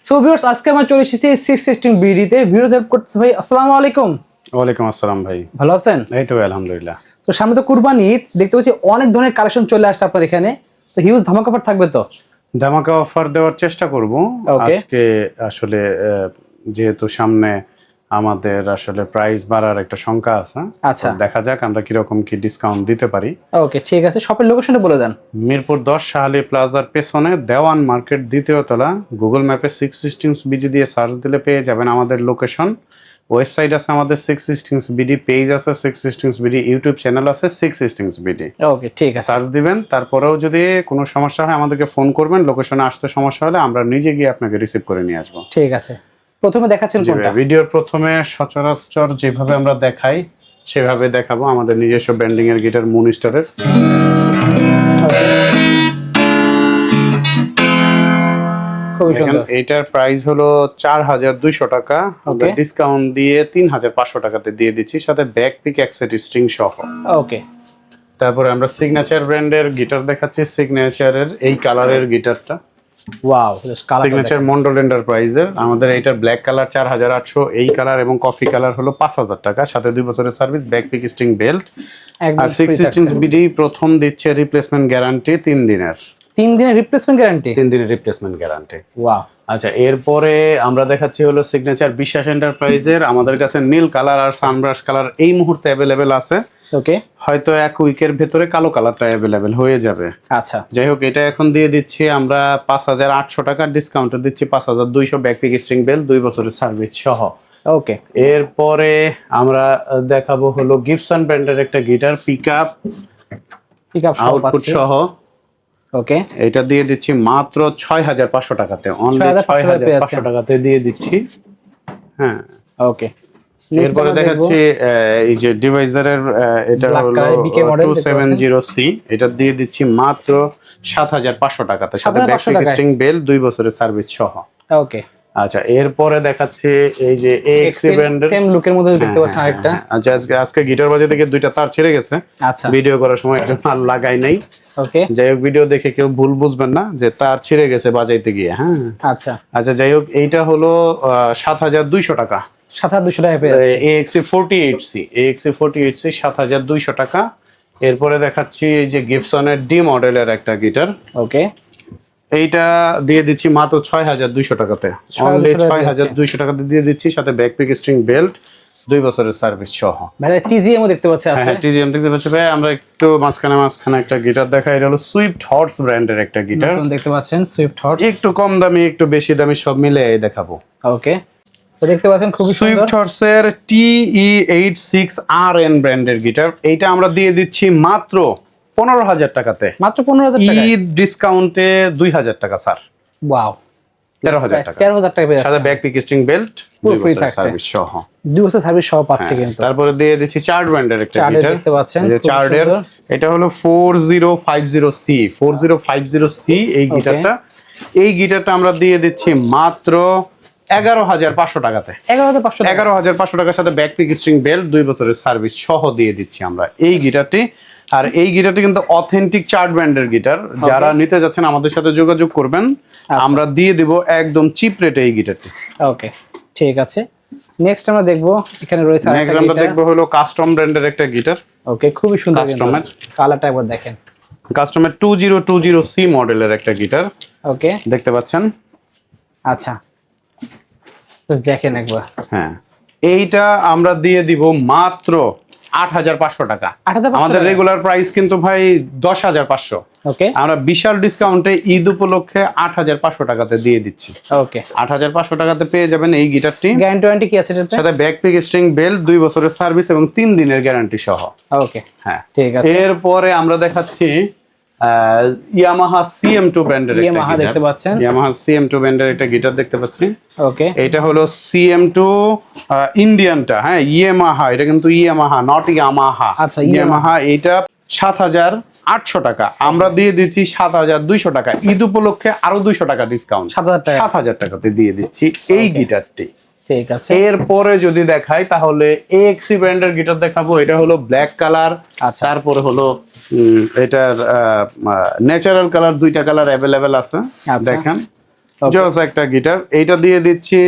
So viewers, আজকে আমরা চলে এসেছি 616 বিডিতে ভিডিও হেল্প করতেছে ভাই। আসসালামু আলাইকুম। ওয়ালাইকুম আসসালাম ভাই, ভালো আছেন? এই তো ভাই আলহামদুলিল্লাহ। তো সামনে তো কুরবানি ঈদ, দেখতে পাচ্ছি অনেক ধরনের কালেকশন চলে আসছে আপনার এখানে। তো হিউজ ধামাকা অফার থাকবে তো? ধামাকা অফার দেওয়ার চেষ্টা করব আজকে। আসলে যেহেতু সামনে আমাদের আসলে প্রাইস বাড়ার একটা শঙ্কা আছে, আচ্ছা, দেখা যাক আমরা কিরকম কি ডিসকাউন্ট দিতে পারি। ওকে ঠিক আছে, শপের লোকেশনটা বলে দেন। মিরপুর 10 শাহালি প্লাজার পেছনে দেওয়ান মার্কেট দ্বিতীয় তলা। গুগল ম্যাপে 616 বিডি দিয়ে সার্চ দিলে পেয়ে যাবেন আমাদের লোকেশন। ওয়েবসাইট আছে আমাদের 616 বিডি, পেজ আছে 616 বিডি, ইউটিউব চ্যানেল আছে 616 বিডি। ওকে ঠিক আছে, সার্চ দিবেন। তারপরেও যদি কোনো সমস্যা হয় আমাদেরকে ফোন করবেন। লোকেশনে আসতে সমস্যা হলে আমরা নিজে গিয়ে আপনাকে রিসিভ করে নিয়ে আসবো। ঠিক আছে। প্রথমে দেখাচ্ছেন কোনটা? ভিডিওর প্রথমে সচরাচর যেভাবে আমরা দেখাই সেভাবে দেখাবো। আমাদের নিজস্ব ব্র্যান্ডিং এর গিটার মুন স্টারের। খুবই সুন্দর। এটার প্রাইস হলো 4200 টাকা। আমরা ডিসকাউন্ট দিয়ে 3500 টাকাতে দিয়ে দিচ্ছি, সাথে ব্যাক পিক অ্যাক্সেট স্ট্রিং সহ। ওকে। তারপরে আমরা সিগনেচার ব্র্যান্ডের গিটার দেখাচ্ছি। সিগনেচারের এই কালারের গিটারটা, ওয়াও, কালার সিগনেচার মন্ডল এন্টারপ্রাইজের। আমাদের এইটার ব্ল্যাক কালার 4800, এই কালার এবং কফি কালার হলো 5000 টাকা, সাথে 2 বছরের service, bag pick string belt. আর 616 বিডি প্রথম দিচ্ছে রিপ্লেসমেন্ট গ্যারান্টি 3 দিনের। 3 দিনের রিপ্লেসমেন্ট গ্যারান্টি? 3 দিনের রিপ্লেসমেন্ট গ্যারান্টি। ওয়াও। আচ্ছা, এরপরে আমরা দেখাচ্ছি হলো সিগনেচার বিশ্বাস এন্টারপ্রাইজের। আমাদের কাছে নীল কালার আর সানব্রাশ কালার এই মুহূর্তে অ্যাভেলেবেল আছে। ওকে। হয়তো এক উইকের ভেতরে কালো কালারটা অ্যাভেলেবেল হয়ে যাবে। আচ্ছা, যাই হোক, এটা এখন দিয়ে দিচ্ছি আমরা 5800 টাকা, ডিসকাউন্টে দিচ্ছি 5200, ব্যাক পিক স্ট্রিং বেল, 2 বছরের সার্ভিস সহ। ওকে। এরপরে আমরা দেখাবো হলো গিবসন ব্র্যান্ডের একটা গিটার, পিকআপ আউটপুট সহ। ওকে। এটা দিয়ে দিচ্ছি মাত্র 6500 টাকাতে, অনলি 6500 টাকাতে দিয়ে দিচ্ছি। হ্যাঁ, ওকে। এরপরে দেখাচ্ছি এই যে ডিভাইজারের, এটা হলো 270C। এটা দিয়ে দিচ্ছি মাত্র 7500 টাকাতে, সাথে ব্যাক পিক স্ট্রিং বেল, 2 বছরের সার্ভিস সহ। ওকে। আচ্ছা, এরপরে দেখাচ্ছি এই যে এক্সি ব্র্যান্ডের সেম লুকের মধ্যে দেখতে পাচ্ছেন আরেকটা। আচ্ছা, আজকে গিটার বাজে থেকে 2টা তার ছিঁড়ে গেছে। আচ্ছা, ভিডিও করার সময় একজন আর লাগাই নাই। ওকে। যাই হোক, ভিডিও দেখে কেউ ভুল বুঝবেন না যে তার ছিঁড়ে গেছে বাজাইতে গিয়ে। হ্যাঁ, আচ্ছা আচ্ছা, যাই হোক, এইটা হলো 7200 টাকা। 7200 টাকা পেয়ে যাচ্ছে। AXE 48C 7200 টাকা। এরপরে দেখাচ্ছি এই যে গিবসনের ডি মডেলের একটা গিটার। ওকে। এইটা দিয়ে দিচ্ছি মাত্র 6200 টাকাতে, অনলি 6200 টাকাতে দিয়ে দিচ্ছি, সাথে ব্যাক পিক স্ট্রিং বেল্ট, 2 বছরের সার্ভিস সহ। ভাই TGM ও দেখতে পাচ্ছি আছে। হ্যাঁ, TGM দেখতে পাচ্ছি ভাই। আমরা একটু মাঝখানে একটা গিটার দেখাই। এটা হলো সুইফট হর্স ব্র্যান্ডের একটা গিটার। দেখতে পাচ্ছেন সুইফট হর্স, একটু কম দামি একটু বেশি দামি সব মিলে দেখাবো। ওকে। তো দেখতে পাচ্ছেন খুবই সুন্দর সুইফট হর্সের TE86RN ব্র্যান্ডের গিটার। এইটা আমরা দিয়ে দিচ্ছি মাত্র 15000 টাকাতে, মাত্র 15000 টাকা, ঈদ ডিসকাউন্টে 2000 টাকা স্যার। ওয়াও, 13000 টাকা, 13000 টাকা পেয়ে যাচ্ছে, সাথে ব্যাক পিক স্ট্রিং বেল্ট, পুরো ফ্রি থাকছে, সার্ভিস সহ। 2 বছর সার্ভিস সহ পাচ্ছে কিন্তু। তারপরে দিয়ে দিচ্ছি চার্ড ব্র্যান্ডের একটা গিটার। দেখতে পাচ্ছেন এই যে চার্ডের, এটা হলো 4050C এই গিটারটা। এই গিটারটা আমরা দিয়ে দিচ্ছি মাত্র 11500 টাকাতে, 11500 টাকার সাথে ব্যাক পিক স্ট্রিং বেল্ট, 2 বছরের সার্ভিস সহ দিয়ে দিচ্ছি আমরা এই গিটারটি। আর এই গিটারটি কিন্তু অথেন্টিক চার্ড ব্র্যান্ডের গিটার। যারা নিতে যাচ্ছেন আমাদের সাথে যোগাযোগ করবেন, আমরা দিয়ে দিব একদম চিপ রেটে এই গিটারটি। ওকে, ঠিক আছে। নেক্সট আমরা দেখবো, এখানে রয়েছে নেক্সট আমরা দেখবো হলো কাস্টম ব্র্যান্ডের একটা গিটার। ওকে, খুবই সুন্দর কাস্টমের কালারটা একবার দেখেন। কাস্টমের 2020C মডেলের একটা গিটার। ওকে, দেখতে পাচ্ছেন। আচ্ছা, তো দেখেন একবার। হ্যাঁ, এইটা আমরা দিয়ে দিব মাত্র 8500 টাকা। আমাদের রেগুলার প্রাইস কিন্তু ভাই 10500। ওকে, আমরা বিশাল ডিসকাউন্টে ঈদ উপলক্ষে 8500 টাকাতে দিয়ে দিচ্ছি। ওকে, 8500 টাকাতে পেয়ে যাবেন এই গিটারটি। গ্যারান্টি ওয়ারেন্টি কি আছে এটাতে? সাথে ব্যাক পিক স্ট্রিং বেল্ট, 2 বছরের সার্ভিস এবং 3 দিনের গ্যারান্টি সহ। ওকে, হ্যাঁ, ঠিক আছে। এরপরে আমরা দেখাচ্ছি ইয়ামাহা CM2 ব্র্যান্ডের একটা গিটার। দেখতে পাচ্ছেন ইয়ামাহা CM2 ব্র্যান্ডের একটা গিটার দেখতে পাচ্ছি। ওকে, এটা হলো CM2 ইন্ডিয়ানটা। হ্যাঁ, ইয়ামাহা, এটা কিন্তু ইয়ামাহা, নট ইয়ামাহা। আচ্ছা, ইয়ামাহা। এটা 7800 টাকা, আমরা দিয়ে দিচ্ছি 7200 টাকা। ঈদ উপলক্ষে আরো 200 টাকা ডিসকাউন্ট, 7000 টাকাতে দিয়ে দিচ্ছি এই গিটারটি। ঠিক আছে। এরপরে যদি দেখাই তাহলে AXE ব্র্যান্ডের গিটার দেখাবো। এটা হলো ব্ল্যাক কালার। তারপরে হলো এটার ন্যাচারাল কালার, 2টা কালার অ্যাভেলেবেল আছে, দেখেন। জোস একটা গিটার, এইটা দিয়ে দিচ্ছি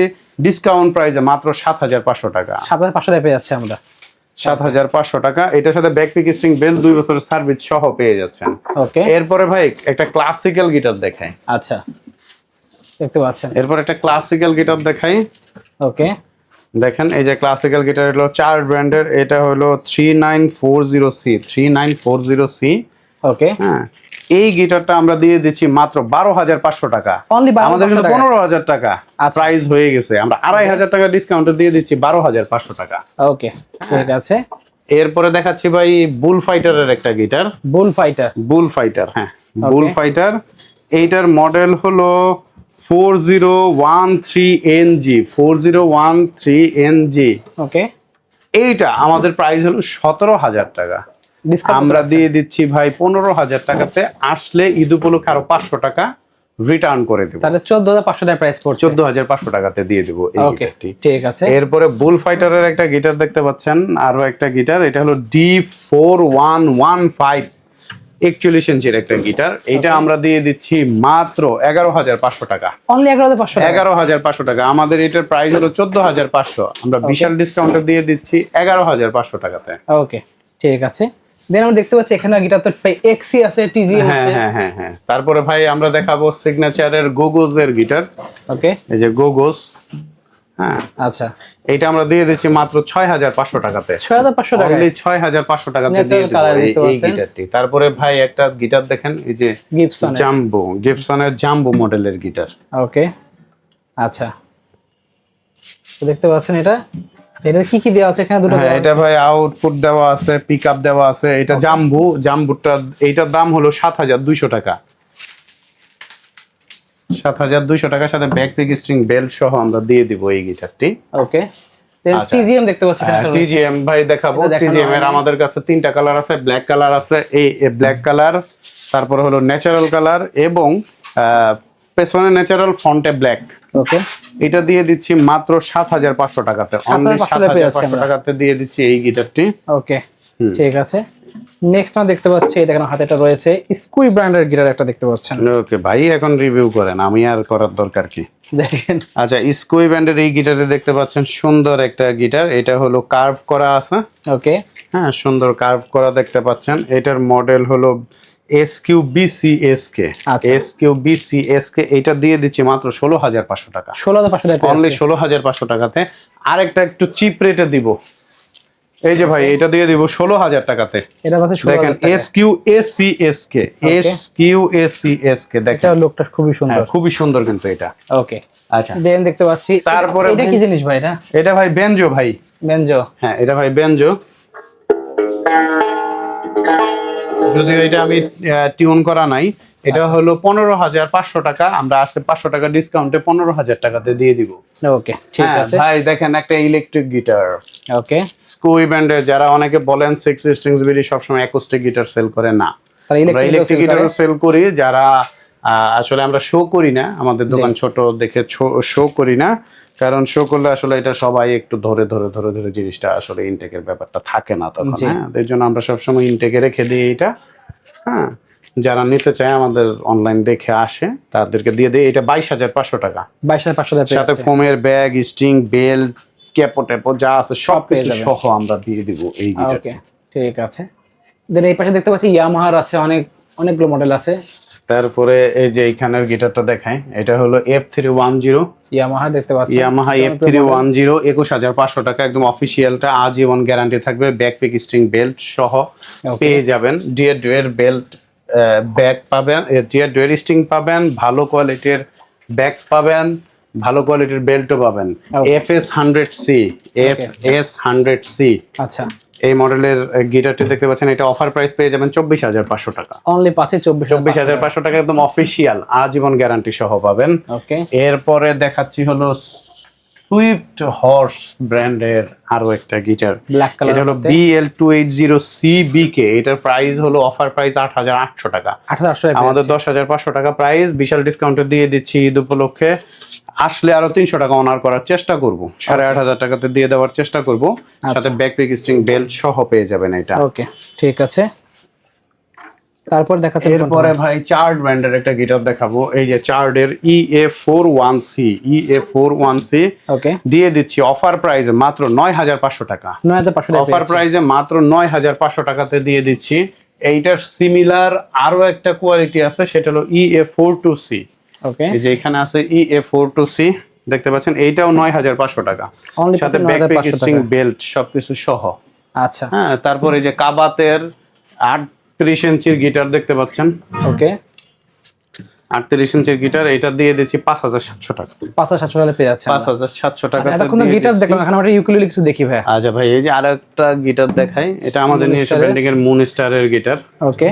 ডিসকাউন্ট প্রাইসে মাত্র 7500 টাকা। 7500 টাকা পেয়ে যাচ্ছে আমরা। 7500 টাকা। এটার সাথে ব্যাক পিক স্ট্রিং বেল 2 বছরের সার্ভিস সহ পেয়ে যাচ্ছেন। ওকে, এরপরে ভাই একটা ক্লাসিক্যাল গিটার দেখাই। আচ্ছা দেখতে পাচ্ছেন। এরপর একটা ক্লাসিক্যাল গিটার দেখাই। ওকে, দেখেন এই যে ক্লাসিক্যাল গিটার হলো চার ব্র্যান্ডের, এটা হলো 3940C 3940C। ওকে, হ্যাঁ, এই গিটারটা আমরা দিয়ে দিচ্ছি মাত্র 12500 টাকা। অনলি আমাদের কিন্তু 12500 টাকা। 15000 টাকা আচ্ছা। প্রাইস হয়ে গেছে, আমরা 2500 টাকা ডিসকাউন্টে দিয়ে দিচ্ছি 12500 টাকা। ওকে ঠিক আছে। এরপরে দেখাচ্ছি ভাই বুল ফাইটারের একটা গিটার। বুল ফাইটার, বুল ফাইটার, হ্যাঁ বুল ফাইটার। এইটার মডেল হলো 4013NG 4013NG। ওকে, এইটা আমাদের প্রাইস হলো 17000 টাকা। ডিসকাউন্ট আমরা দিয়ে দিচ্ছি ভাই 15000 টাকাতে, আসলে ঈদ উপলক্ষে আরো 500 টাকা রিটার্ন করে দেব। তাহলে 14500 টাকা প্রাইস পড়ছে। 14500 টাকাতে দিয়ে দেব এই ওকে গিটারটি। ঠিক আছে। এরপরে বুল ফাইটারের একটা গিটার দেখতে পাচ্ছেন, আরো একটা গিটার, এটা হলো D4115 41 ইঞ্চির একটা গিটার। এটা আমরা দিয়ে দিচ্ছি মাত্র 11500 টাকা। অনলি 11500 টাকা। 11500 টাকা। আমাদের এটার প্রাইস হলো 14500, আমরা বিশাল ডিসকাউন্টে দিয়ে দিচ্ছি 11500 টাকাতে। ওকে ঠিক আছে। দেন আমরা দেখতে পাচ্ছি এখানে গিটার তো এক্সি আছে, টিজিএম হ্যাঁ আছে। হ্যাঁ হ্যাঁ হ্যাঁ। তারপরে ভাই আমরা দেখাবো সিগনেচারের গোগোস এর গিটার। ওকে, এই যে গোগোস, হ্যাঁ আচ্ছা এটা আমরা দিয়ে দিচ্ছি মাত্র 6500 টাকাতে। 6500 টাকা। অনলি 6500 টাকাতে দিয়ে Natural দেব colour এই দেখতে পাচ্ছেন। গিটারটি। তারপরে ভাই একটা গিটার দেখেন, এই যে গিবসন। জাম্বো, গিবসনের জাম্বো মডেলের গিটার। ওকে আচ্ছা, তো দেখতে পাচ্ছেন এটা। আচ্ছা, এটা কি কি দেওয়া আছে এখানে? দুটো হ্যাঁ, এটা ভাই আউটপুট দেওয়া আছে, পিকআপ দেওয়া আছে। এটা জাম্বো, জাম্বুটা এইটার দাম হলো 7200 টাকা। 7200 টাকার সাথে ব্যাক পিক স্ট্রিং বেল্ট সহ আমরা দিয়ে দিব এই গিটারটি। ওকে, আচ্ছা। টিজিএম দেখতে পাচ্ছি এখানে। টিজিএম ভাই দেখাবো। এটা দেখানো টিজিএম এর হয়নি। আমাদের কাছে তিনটা কালার আছে, ব্ল্যাক কালার আছে, এই ব্ল্যাক কালার, তারপর হলো ন্যাচারাল কালার এবং পেছনে ন্যাচারাল, ফ্রন্টে ব্ল্যাক। ওকে, এটা দিয়ে দিচ্ছি মাত্র 7500 টাকাতে। অনলি 7500 পেয়ে যাচ্ছি 7500 আমরা। টাকাতে দিয়ে দিচ্ছি এই গিটারটি। ওকে ঠিক আছে। নেক্সট আমরা দেখতে পাচ্ছি এটা এখানে হাতে একটা রয়েছে স্কুই ব্র্যান্ডের গিটার একটা দেখতে পাচ্ছেন। ওকে ভাই, এখন রিভিউ করেন, আমি আর করার দরকার কি। দেখেন, আচ্ছা, স্কুই ব্র্যান্ডের এই গিটারে দেখতে পাচ্ছেন সুন্দর একটা গিটার। এটা হলো কার্ভ করা আছে, ওকে হ্যাঁ সুন্দর কার্ভ করা দেখতে পাচ্ছেন। এটার মডেল হলো SQBCSK। আচ্ছা। SQBCSK এটা দিয়ে দিচ্ছি মাত্র 16500 টাকা। 16500 টাকা অনলি 16500 টাকাতে। আরেকটা একটু চিপ রেটে দিব, এই যে ভাই এটা দিয়ে দিব 16000 টাকাতে। এটা পাচ্ছে দেখেন 16000 টাকা। SQACSK SQACSK এটা দেখেন, লোকটা খুবই সুন্দর। হ্যাঁ, খুবই সুন্দর কিন্তু এটা। ওকে, আচ্ছা, দেন দেখতে পাচ্ছি তারপরে এটা কি জিনিস ভাই? এটা এটা ভাই বেনজো ভাই। বেনজো। হ্যাঁ এটা ভাই বেনজো, যদিও এটা আমি টিউন করা নাই। এটা হলো 15500 টাকা, আমরা আসলে 500 টাকা ডিসকাউন্টে 15000 টাকাতে দিয়ে দিব। ওকে ঠিক আছে ভাই দেখেন একটা ইলেকট্রিক গিটার, ওকে। স্কুই ব্যান্ডের। যারা অনেকে বলেন 6 স্ট্রিংস বিডি সবসময় অ্যাকোস্টিক গিটার সেল করে, না তারা আমরা ইলেকট্রিক গিটার সেল করি। যারা আসলে আমরা শো করি না, আমাদের দোকান ছোট দেখে শো করি না, কারণ শো করলে আসলে এটা সবাই একটু ধরে ধরে ধরে ধরে জিনিসটা আসলে ইনটেকের ব্যাপারটা থাকে না তখন। হ্যাঁ, এর জন্য আমরা সবসময় ইনটেকে রেখে দিই এটা। হ্যাঁ, যারা নিতে চায় আমাদের অনলাইন দেখে আসে, তাদেরকে দিয়ে দিই। এটা 22500 টাকা। 22500 টাকা সাথে ফোমের ব্যাগ, স্ট্রিং, বেল্ট, ক্যাপো ট্যাপো যা আছে সব পেয়ে কিছু যাবেন। সহ আমরা দিয়ে দিব এই গিটার। ওকে ঠিক আছে। দেন এই পাশে দেখতে পাচ্ছি ইয়ামাহার আছে, অনেকগুলো মডেল আছে। তারপরে এই যে এইখানের গিটারটা দেখাই, এটা হলো F310। ইয়ামাহা দেখতে পাচ্ছি, ইয়ামাহা F310 21500 টাকা, একদম অফিসিয়ালটা, আজীবন গ্যারান্টি থাকবে। ব্যাক পিক স্ট্রিং বেল্ট সহ পেয়ে যাবেন। ডিয়ার ডুয়ের বেল্ট ব্যাক পাবেন, ডিয়ার ডুয়ের স্ট্রিং পাবেন, ভালো কোয়ালিটির ব্যাক পাবেন, ভালো কোয়ালিটির বেল্টও পাবেন। FS100C FS100C আচ্ছা। এই মডেলের গিটারটি দেখতে পাচ্ছেন। এটা অফার প্রাইস পেয়ে যাবেন 24500 টাকা। অনলি পাচ্ছে 24500 টাকা, একদম অফিসিয়াল আজীবন গ্যারান্টি সহ পাবেন। ওকে, এরপরে দেখাচ্ছি হলো সুইফট হর্স ব্র্যান্ডের আরো একটা গিটার। Black colour. এটা হলো BL280CBK। এটার প্রাইস হলো অফার প্রাইস 8800 টাকা। 8800 টাকা আমাদের 10500 টাকা প্রাইস, বিশাল ডিসকাউন্টে দিয়ে দিচ্ছি ঈদ উপলক্ষে। আসলে আরো 300 টাকা অনার করার চেষ্টা করব, 8500 টাকাতে দিয়ে দেওয়ার চেষ্টা করব। সাথে ব্যাক পিক স্ট্রিং বেল্ট সহ পেয়ে যাবেন এটা। ওকে ঠিক আছে। তারপর দেখাচ্ছেন এরপরে ভাই চার্ড ব্র্যান্ডের একটা গিটার দেখাবো। এই যে চার্ডের EA41C EA41C ওকে দিয়ে দিচ্ছি অফার প্রাইসে মাত্র 9500 টাকা। 9500 টাকা অফার প্রাইসে মাত্র 9500 টাকাতে দিয়ে দিচ্ছি। এইটার সিমিলার আরো একটা কোয়ালিটি আছে, সেটা হলো EA42C। ওকে এই যে এখানে আছে EA42C, দেখতে পাচ্ছেন, এইটাও 9500 টাকা, সাথে ব্যাক পিক স্ট্রিং বেল্ট সবকিছু সহ। আচ্ছা হ্যাঁ, তারপরে এই যে কাবাতের 38 ইঞ্চির গিটার দেখতে পাচ্ছেন। ওকে 38 ইঞ্চির গিটার, এটা দিয়ে দিচ্ছি 5700 টাকা। 5700 টাকা পেয়ে যাচ্ছে 5700 টাকা। এতক্ষণ গিটার দেখলাম, এখন আমরা ইউকুলেলে কিছু দেখি ভাই। আচ্ছা ভাই, এই যে আরেকটা গিটার দেখাই, এটা আমাদের নিজস্ব ব্র্যান্ডিং এর মুন স্টারের গিটার। ওকে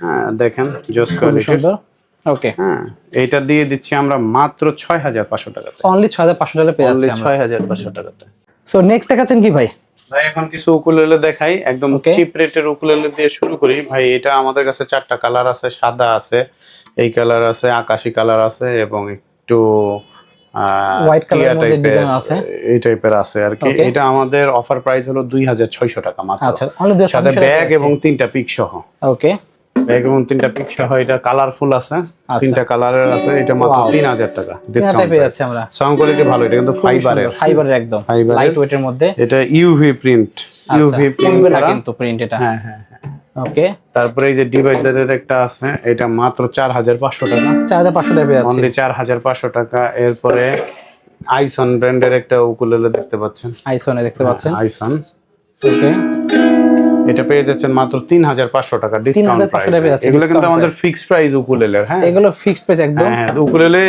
হ্যাঁ দেখেন, জোস কোয়ালিটির। ওকে হ্যাঁ, এটা দিয়ে দিচ্ছি আমরা মাত্র 6500 টাকাতে। অনলি 6500 টাকা পেয়ে যাচ্ছে আমরা। 6500 টাকাতে। সো নেক্সট দেখাচ্ছেন কি ভাই? ভাই এখন কিছু উকুলেলে দেখাই, একদম চিপ রেটের উকুলেলে দিয়ে শুরু করি ভাই। এটা আমাদের কাছে 4টা কালার আছে, সাদা আছে, এই কালার আছে, আকাশি কালার আছে, এবং একটু হোয়াইট কালারের মধ্যে ডিজাইন আছে, এই টাইপের আছে আর কি। এটা আমাদের অফার প্রাইস হলো 2600 টাকা মাত্র। আচ্ছা অনলি 2600 সাথে ব্যাগ এবং 3টা পিক সহ। ওকে ব্যাগ এবং 3টা পিক সহ, এটা কালারফুল আছে, 3টা কালারের আছে, এটা মাত্র 3000 টাকা ডিসকাউন্ট পেয়ে যাচ্ছে আমরা। সাউন্ড কোয়ালিটি ভালো, এটা কিন্তু ফাইবারের একদম লাইট ওয়েটের মধ্যে। এটা ইউভি প্রিন্ট, ইউভি প্রিন্ট না কিন্তু প্রিন্ট এটা। হ্যাঁ হ্যাঁ। ওকে তারপরে এই যে ডিভাইডারের একটা আছে, এটা মাত্র 4500 টাকা। 4500 টাকা পেয়ে যাচ্ছে অনলি 4500 টাকা। এরপরে আইসন ব্র্যান্ডের একটা উকুলেলে দেখতে পাচ্ছেন, আইসনে দেখতে পাচ্ছেন। আইসন, ওকে এটা পেয়ে যাচ্ছেন মাত্র 3500 টাকা ডিসকাউন্ট প্রাইস। এগুলো কিন্তু আমাদের ফিক্সড প্রাইস উকুলেলের। হ্যাঁ, এগুলো ফিক্সড প্রাইস একদম। হ্যাঁ, উকুলেলে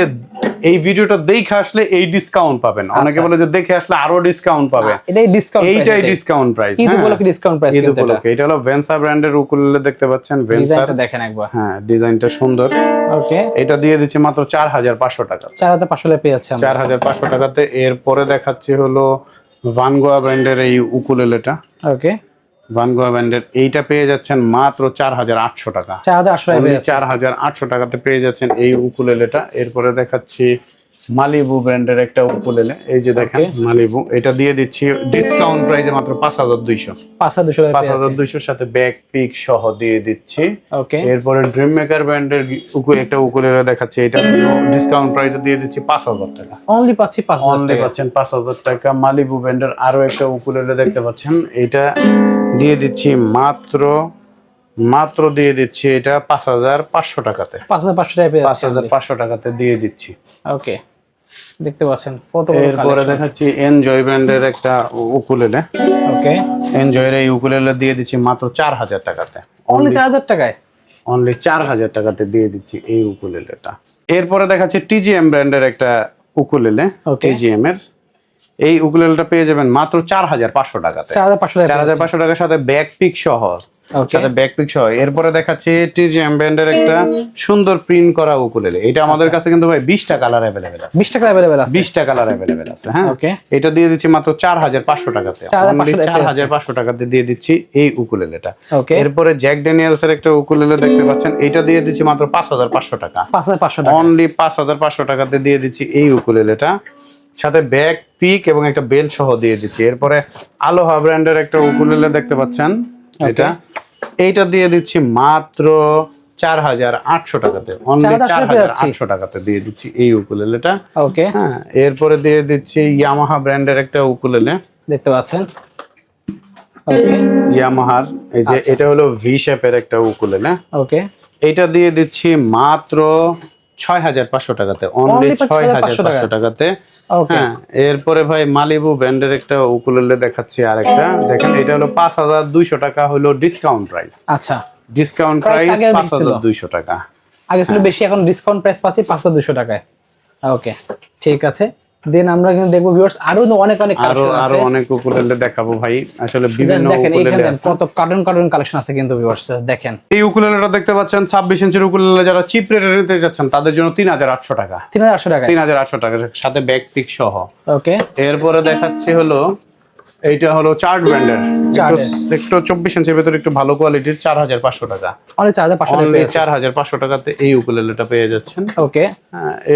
এই ভিডিওটা দেখে আসলে এই ডিসকাউন্ট পাবেন। অনেকে বলে যে দেখে আসলে আরো ডিসকাউন্ট পাবে, এটাই ডিসকাউন্ট প্রাইস, এইটাই ডিসকাউন্ট প্রাইস। ঈদ উপলক্ষে ডিসকাউন্ট প্রাইস ঈদ উপলক্ষে। এটা হলো ভেন্সা ব্র্যান্ডের উকুলেলে দেখতে পাচ্ছেন, ভেন্সা। ডিজাইনটা দেখেন একবার। হ্যাঁ, ডিজাইনটা সুন্দর। ওকে এটা দিয়ে দিচ্ছি মাত্র 4500 টাকা। 4500 টাকা পেয়ে যাচ্ছে আমরা। 4500 টাকাতে। এরপরে দেখাচ্ছি হলো ভানগোয়া ব্র্যান্ডের এই উকুলেলেটা। ওকে ভানগোয়া ব্র্যান্ডের এইটা পেয়ে যাচ্ছেন মাত্র 4800 টাকা। 4800 টাকা পেয়ে যাচ্ছে। 4800 টাকাতে পেয়ে যাচ্ছেন এই উকুলেলেটা। এরপরে দেখাচ্ছি মালিবু ব্র্যান্ডের একটা উকুলেলে, এই যে দেখেন মালিবু, এটা দিয়ে দিচ্ছি ডিসকাউন্ট প্রাইসে মাত্র 5200। 5200 টাকা পেয়ে যাচ্ছে। 5200 সাথে ব্যাক পিক সহ দিয়ে দিচ্ছি। ওকে এরপরে ড্রিম মেকার ব্র্যান্ডের একটা উকুলেলে দেখাচ্ছি, এটা ডিসকাউন্ট প্রাইসে দিয়ে দিচ্ছি 5000 টাকা। অনলি পাচ্ছি 5000 অনলি টাকা। পাচ্ছেন 5000 টাকা। মালিবু ব্র্যান্ডের আরো একটা উকুলেলে দেখতে পাচ্ছেন, এটা দিয়ে দিচ্ছি মাত্র দিয়ে দিচ্ছি এটা 5500 টাকাতে। 5500 টাকা পেয়ে যাচ্ছে। 5500 টাকাতে দিয়ে দিচ্ছি। ওকে দেখতে পাচ্ছেন কত বড় এরপরে কালেকশন। দেখাচ্ছি এনজয় ব্র্যান্ডের একটা উকুলেলে। ওকে এনজয়ের এই উকুলেলে দিয়ে দিচ্ছি মাত্র 4000 টাকাতে। অনলি 4000 টাকায়। অনলি 4000 টাকাতে দিয়ে দিচ্ছি এই উকুলেলেটা। এরপরে দেখাচ্ছি টিজিএম ব্র্যান্ডের একটা উকুলেলে। টিজিএম এর এই উকুলেলেটা পেয়ে যাবেন মাত্র 4500 টাকাতে। 4500 টাকার সাথে ব্যাক পিক সহ, সাথে ব্যাক পিক সহ। এরপরে দেখাচ্ছি টিজিএম ব্র্যান্ডের একটা সুন্দর প্রিন্ট করা উকুলেলে। এটা আমাদের কাছে কিন্তু ভাই 20টা কালার अवेलेबल আছে। 20টা কালার अवेलेबल আছে। 20টা কালার अवेलेबल আছে। হ্যাঁ, ওকে এটা দিয়ে দিচ্ছি মাত্র 4500 টাকাতে। অনলি 4500 টাকাতে দিয়ে দিচ্ছি এই উকুলেলেটা। ওকে এরপরে জ্যাক ড্যানিয়েলস এর একটা উকুলেলে দেখতে পাচ্ছেন, এটা দিয়ে দিচ্ছি মাত্র 5500 টাকা। 5500 টাকা। অনলি 5500 টাকাতে দিয়ে দিচ্ছি এই উকুলেলেটা, সাথে ব্যাক পিক এবং একটা বেল সহ দিয়ে দিচ্ছি। এরপরে আলোহা ব্র্যান্ডের একটা উকুলেলে দেখতে পাচ্ছেন, এইটা দিয়ে দিচ্ছি মাত্র 4800 টাকাতে। অনলি 4800 টাকাতে দিয়ে দিচ্ছি এই উকুলেলেটা। ওকে হ্যাঁ, এরপরে দিয়ে দিচ্ছি ইয়ামাহা ব্র্যান্ডের একটা উকুলেলে দেখতে পাচ্ছেন। ওকে ইয়ামাহার, এই যে এটা হলো ভি শেপের একটা উকুলেলে। ওকে এইটা দিয়ে দিচ্ছি মাত্র 6500 টাকাতে। অনলি 6500 টাকাতে। হ্যাঁ, এরপরে ভাই মালিবু ব্র্যান্ডের একটা উকুলেলে দেখাচ্ছি আরেকটা। দেখেন, এটা হলো 5200 টাকা হলো ডিসকাউন্ট প্রাইস। আচ্ছা ডিসকাউন্ট প্রাইস 5200 টাকা। আগে ছিল বেশি, এখন ডিসকাউন্ট প্রাইস পাচ্ছি 5200 টাকায়। ওকে ঠিক আছে। দেন আমরা কিন্তু দেখবো ভিউয়ার্স আরো অনেক কালেকশন আছে। আরো অনেক উকুলেলে দেখাবো ভাই। আসলে বিভিন্ন উকুলেলে আছে, কত কার্টুন কালেকশন আছে কিন্তু ভিউয়ার্স দেখেন। এই উকুলেলেটা দেখতে পাচ্ছেন 26 ইঞ্চির উকুলেলে, যারা চিপ রেটে নিতে যাচ্ছেন তাদের জন্য 3800 টাকা। 3800 টাকা। 3800 টাকা সাথে ব্যাক পিক সহ। ওকে এরপরে দেখাচ্ছি হলো এইটা হলো চার্ট ব্র্যান্ডের, একটু 24 ইঞ্চির ভিতরে একটু ভালো কোয়ালিটির, 4500 টাকা। অনলি 4500 টাকাতে এই উকুলেলেটা পেয়ে যাচ্ছেন। ওকে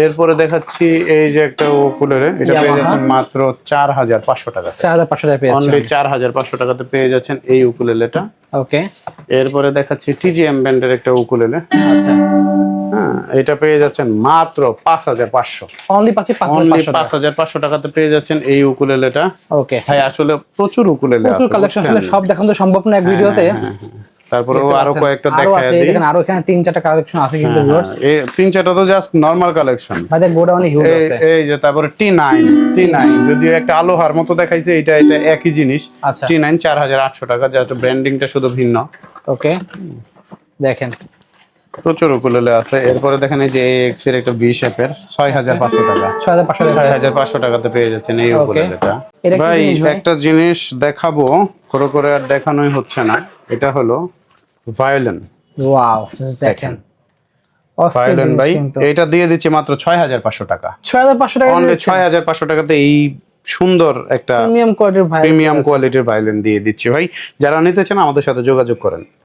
এরপরে দেখাচ্ছি এই যে একটা উকুলেলে, এটা পেয়ে যাচ্ছেন মাত্র 4500 টাকা। 4500 টাকা পেয়ে যাচ্ছেন। অনলি 4500 টাকাতে পেয়ে যাচ্ছেন এই উকুলেলেটা। ওকে এরপরে দেখাচ্ছি টিজিএম ব্র্যান্ডের একটা উকুলেলে। আচ্ছা, হ্যাঁ, এটা পেয়ে যাচ্ছেন মাত্র 5500। অনলি পাচ্ছি অনলি 5500 টাকা। 5500 টাকাতে পেয়ে যাচ্ছেন এই উকুলেলেটা। ওকে, ভাই আসলে প্রচুর উকুলেলে প্রচুর আছে, কালেকশন, বুঝছেন? আসলে সব দেখানো তো সম্ভব না এক ভিডিওতে। তারপরে দেখতে আরো পাচ্ছেন। কয়েকটা আরো দেখায় আছে, দিই। দেখেন আরো এখানে 3-4টা কালেকশন আছে কিন্তু ভিউয়ার্স। এই 3-4টা তো জাস্ট নরমাল কালেকশন। ভাই গোডাউনে হিউজ আছে। এই যে তারপরে T9 যদিও একটা আলোহার মতো দেখাইছে, এটা একই জিনিস। আচ্ছা, T9 4800 টাকা, জাস্ট ব্র্যান্ডিংটা শুধু ভিন্ন। ওকে, দেখেন প্রচুর উকুলেলে আছে। এরপরে দেখেন এই যে AX এর একটা ভি শেপের 6500 টাকা। 6500 টাকা। 6500 টাকাতে পেয়ে যাচ্ছেন এই Okay. উকুলেলেটা। এটা কি ভাই জিনিস ভাই? একটা জিনিস দেখাবো, করে আর দেখানোই হচ্ছে না। এটা হলো ভায়োলিন। ওয়াও, দেখেন অস্থির ভায়োলিন জিনিস ভাই, কিন্তু। এটা দিয়ে দিচ্ছি মাত্র 6500 টাকা। 6500 টাকা অনলি দিচ্ছেন? 6500 টাকাতে এই সুন্দর একটা প্রিমিয়াম কোয়ালিটির ভাই, প্রিমিয়াম কোয়ালিটির ভায়োলিন দিয়ে দিচ্ছি ভাই। যারা নিতে চান আমাদের সাথে যোগাযোগ করেন।